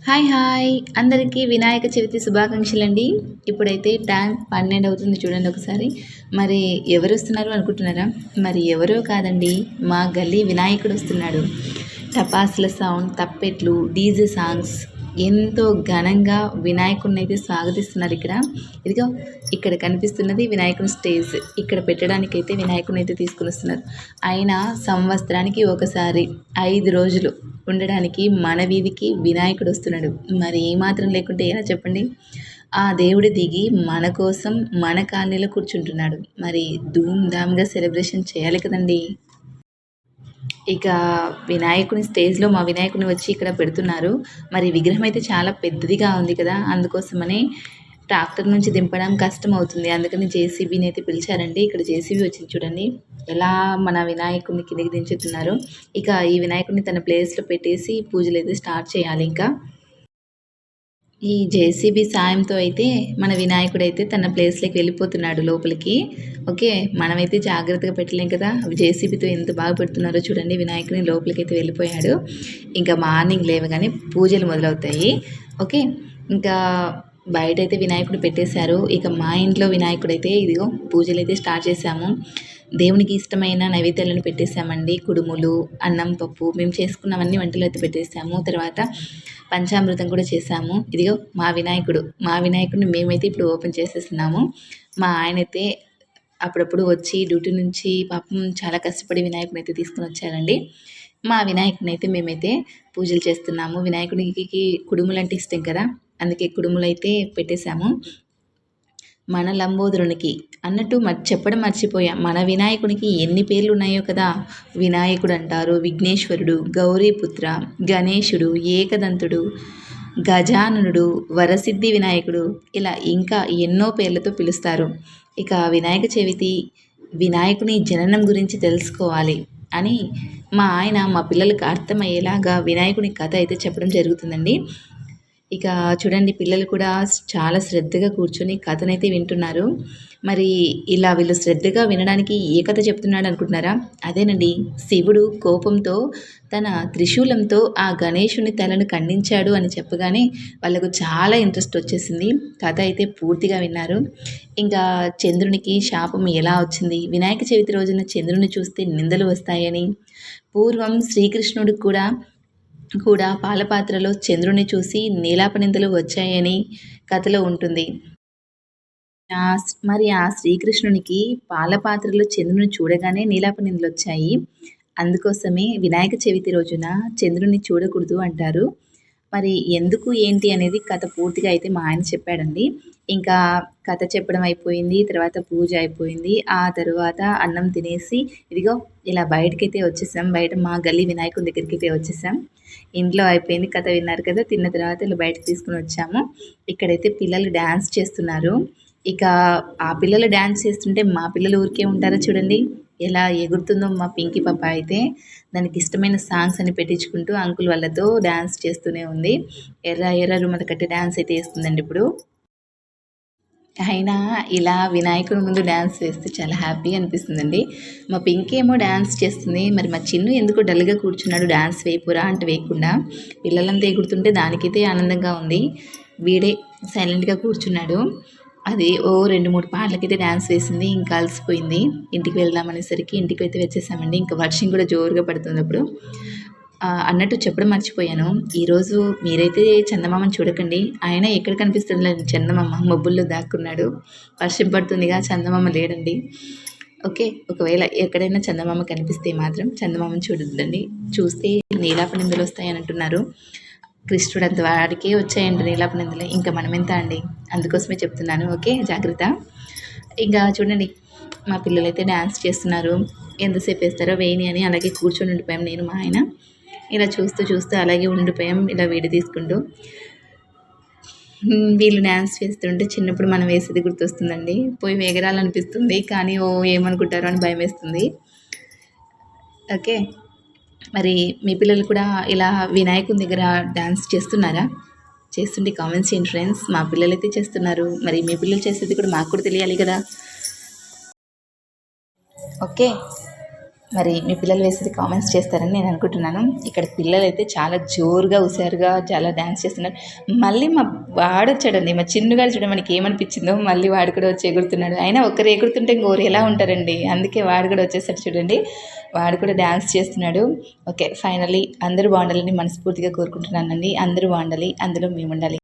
Hi hi అందరికీ వినాయక చవితి శుభాకాంక్షలండి. ఇప్పుడైతే time 12 అవుతుంది చూడండి ఒకసారి. మరి ఎవరు వస్తున్నారు అనుకుంటున్నారా? మరి ఎవరో కాదండి, మా గల్లీ వినాయకుడు వస్తున్నాడు. టపాసుల సౌండ్, తప్పెట్లు, డీజే సాంగ్స్ ఎంతో ఘనంగా వినాయకుడిని అయితే స్వాగతిస్తున్నారు ఇక్కడ. ఇదిగో ఇక్కడ కనిపిస్తున్నది వినాయకుని స్టేజ్. ఇక్కడ పెట్టడానికైతే వినాయకుడిని అయితే తీసుకుని వస్తున్నారు. ఆయన సంవత్సరానికి ఒకసారి 5 రోజులు ఉండడానికి మన వీధికి వినాయకుడు వస్తున్నాడు. మరి ఏమాత్రం లేకుంటే ఎలా చెప్పండి? ఆ దేవుడు దిగి మన కోసం మన కాలనీలో కూర్చుంటున్నాడు. మరి ధూమ్ ధామ్‌గా సెలబ్రేషన్ చేయాలి కదండీ! ఇక వినాయకుని స్టేజ్‌లో మా వినాయకుడిని వచ్చి ఇక్కడ పెడుతున్నారు. మరి విగ్రహం అయితే చాలా పెద్దదిగా ఉంది కదా! అందుకోసమని ట్రాక్టర్ నుంచి దింపడం కష్టమవుతుంది. అందుకని జేసీబీని అయితే పిలిచారండి. ఇక్కడ జేసీబీ వచ్చింది చూడండి. ఎలా మన వినాయకుడిని కిందకి దించుతున్నారు. ఇక ఈ వినాయకుడిని తన ప్లేస్‌లో పెట్టేసి పూజలైతే స్టార్ట్ చేయాలి ఇంకా. ఈ జేసీబీ సాయంతో అయితే మన వినాయకుడైతే తన ప్లేస్‌లోకి వెళ్ళిపోతున్నాడు లోపలికి. ఓకే. మనమైతే జాగ్రత్తగా పెట్టలేం కదా! జేసీబీతో ఎంత బాగా పెడుతున్నారో చూడండి. వినాయకుడిని లోపలికైతే వెళ్ళిపోయాడు. ఇంకా మార్నింగ్ లేవగానే పూజలు మొదలవుతాయి. ఓకే. ఇంకా బయటైతే వినాయకుడు పెట్టేశారు. ఇక మా ఇంట్లో వినాయకుడైతే ఇదిగో పూజలైతే స్టార్ట్ చేశాము. దేవునికి ఇష్టమైన నైవేద్యాలను పెట్టేసామండి. కుడుములు, అన్నం, పప్పు మేము చేసుకున్నవన్నీ వంటలు అయితే పెట్టేసాము. తర్వాత పంచామృతం కూడా చేశాము. ఇదిగో మా వినాయకుడిని మేమైతే ఇప్పుడు ఓపెన్ చేసేస్తున్నాము. మా ఆయనైతే అప్పుడప్పుడు వచ్చి డ్యూటీ నుంచి పాపం చాలా కష్టపడి వినాయకుడిని అయితే తీసుకొని వచ్చారండి. మా వినాయకుడిని అయితే మేమైతే పూజలు చేస్తున్నాము. వినాయకుడికి కుడుములంటే ఇష్టం కదా! అందుకే కుడుములైతే పెట్టేశాము. మన లంబోదరునికి అన్నట్టు చెప్పడం మర్చిపోయా. మన వినాయకునికి ఎన్ని పేర్లు ఉన్నాయో కదా! వినాయకుడు అంటారు, విఘ్నేశ్వరుడు, గౌరీపుత్ర, గణేశుడు, ఏకదంతుడు, గజాననుడు, వరసిద్ధి వినాయకుడు ఇలా ఇంకా ఎన్నో పేర్లతో పిలుస్తారు. ఇక వినాయక చవితి వినాయకుని జననం గురించి తెలుసుకోవాలి అని మా ఆయన మా పిల్లలకి అర్థమయ్యేలాగా వినాయకుని కథ అయితే చెప్పడం జరుగుతుందండి. ఇక చూడండి పిల్లలు కూడా చాలా శ్రద్ధగా కూర్చొని కథనైతే వింటున్నారు. మరి ఇలా వీళ్ళు శ్రద్ధగా వినడానికి ఏ కథ చెప్తున్నాడు అనుకుంటున్నారా? అదేనండి, శివుడు కోపంతో తన త్రిశూలంతో ఆ గణేశుని తలను ఖండించాడు అని చెప్పగానే వాళ్ళకు చాలా ఇంట్రెస్ట్ వచ్చేసింది. కథ అయితే పూర్తిగా విన్నారు. ఇంకా చంద్రునికి శాపం ఎలా వచ్చింది, వినాయక చవితి రోజున చంద్రుని చూస్తే నిందలు వస్తాయని, పూర్వం శ్రీకృష్ణుడికి కూడా పాలపాత్రలో చంద్రుని చూసి నీలాపనిందలు వచ్చాయని కథలో ఉంటుంది. మరి ఆ శ్రీకృష్ణునికి పాలపాత్రలో చంద్రుని చూడగానే నీలాపనిందలొచ్చాయి. అందుకోసమే వినాయక చవితి రోజున చంద్రుడిని చూడకూడదు అంటారు. మరి ఎందుకు ఏంటి అనేది కథ పూర్తిగా అయితే మా ఆయన చెప్పాడండి. ఇంకా కథ చెప్పడం అయిపోయింది. తర్వాత పూజ అయిపోయింది. ఆ తరువాత అన్నం తినేసి ఇదిగో ఇలా బయటకైతే వచ్చేసాం. బయట మా గల్లీ వినాయకుని దగ్గరికైతే వచ్చేసాం. ఇంట్లో అయిపోయింది. కథ విన్నారు కదా! తిన్న తర్వాత ఇలా బయటకి తీసుకొని వచ్చాము. ఇక్కడైతే పిల్లలు డాన్స్ చేస్తున్నారు. ఇక ఆ పిల్లలు డాన్స్ చేస్తుంటే మా పిల్లలు ఊరికే ఉంటారా చూడండి. ఎలా ఎగురుతుందో మా పింకీ పాప అయితే. దానికి ఇష్టమైన సాంగ్స్ అని పెట్టించుకుంటూ అంకుల్ వాళ్ళతో డాన్స్ చేస్తూనే ఉంది. ఎర్ర ఎర్ర రుమాలు కట్టి డాన్స్ అయితే ఏస్తుందండి ఇప్పుడు. అయినా ఇలా వినాయకుడి ముందు డాన్స్ వేస్తే చాలా హ్యాపీగా అనిపిస్తుందండి. మా పింకీ ఏమో డాన్స్ చేస్తుంది. మరి మా చిన్ను ఎందుకో డల్‌గా కూర్చున్నాడు. డాన్స్ వేయపోరా అంటే వేయకుండా. పిల్లలంతా ఎగురుతుంటే దానికైతే ఆనందంగా ఉంది. వీడే సైలెంట్‌గా కూర్చున్నాడు. అది ఓ 2, 3 పాటలకైతే డాన్స్ వేసింది. ఇంకా అలసిపోయింది. ఇంటికి వెళ్దాం అనేసరికి ఇంటికైతే వచ్చేసామండి. ఇంకా వర్షం కూడా జోరుగా పడుతుందప్పుడు. అన్నట్టు చెప్పడం మర్చిపోయాను. ఈరోజు మీరైతే చందమామను చూడకండి. ఆయన ఎక్కడ కనిపిస్తుందిలేండి చందమామ మబ్బుల్లో దాక్కున్నాడు. వర్షం పడుతుందిగా చందమామ లేడండి. ఓకే. ఒకవేళ ఎక్కడైనా చందమామ కనిపిస్తే మాత్రం చందమామను చూడొద్దండి. చూస్తే నీలాపనిందలొస్తాయని అంటున్నారు. కృష్ణుడంత వాడికే వచ్చాయంట నీలాపనిందలు. ఇంకా మనమెంత అండి. అందుకోసమే చెప్తున్నాను. ఓకే. జాగ్రత్త. ఇంకా చూడండి మా పిల్లలైతే డాన్స్ చేస్తున్నారు. ఎంతసేపు వేస్తారో వేయని అని అలాగే కూర్చొని ఉండిపోయాం నేను మా ఆయన. ఇలా చూస్తూ అలాగే ఉండిపోయాం. ఇలా వీడియో తీసుకుంటూ. వీళ్ళు డాన్స్ చేస్తుంటే చిన్నప్పుడు మనం వేసేది గుర్తొస్తుందండి. పోయి ఎగరాలనిపిస్తుంది. కానీ ఏమనుకుంటారో అని భయమేస్తుంది. ఓకే. మరి మీ పిల్లలు కూడా ఇలా వినాయకుని దగ్గర డాన్స్ చేస్తున్నారా? చేస్తుంటే కామెంట్స్ చేయండి ఫ్రెండ్స్. మా పిల్లలైతే చేస్తున్నారు. మరి మీ పిల్లలు చేసేది కూడా మాకు కూడా తెలియాలి కదా! ఓకే. మరి మీ పిల్లలు వేసేది కామెంట్స్ చేస్తారని నేను అనుకుంటున్నాను. ఇక్కడ పిల్లలు అయితే చాలా జోరుగా హుషారుగా చాలా డ్యాన్స్ చేస్తున్నారు. మళ్ళీ మా వాడు వచ్చాడండి, మా చిన్నుగాడు చూడ మనకి ఏమనిపించిందో మళ్ళీ వాడు కూడా వచ్చి ఎగురుతున్నాడు. అయినా ఒకరు ఎగురుతుంటే ఇంకోరు ఎలా ఉంటారండి, అందుకే వాడు కూడా వచ్చేసాడు చూడండి. వాడు కూడా డ్యాన్స్ చేస్తున్నాడు. ఓకే, ఫైనల్లీ అందరూ బాగుండాలని మనస్ఫూర్తిగా కోరుకుంటున్నానండి. అందరూ బాగుండాలి, అందులో మేము ఉండాలి.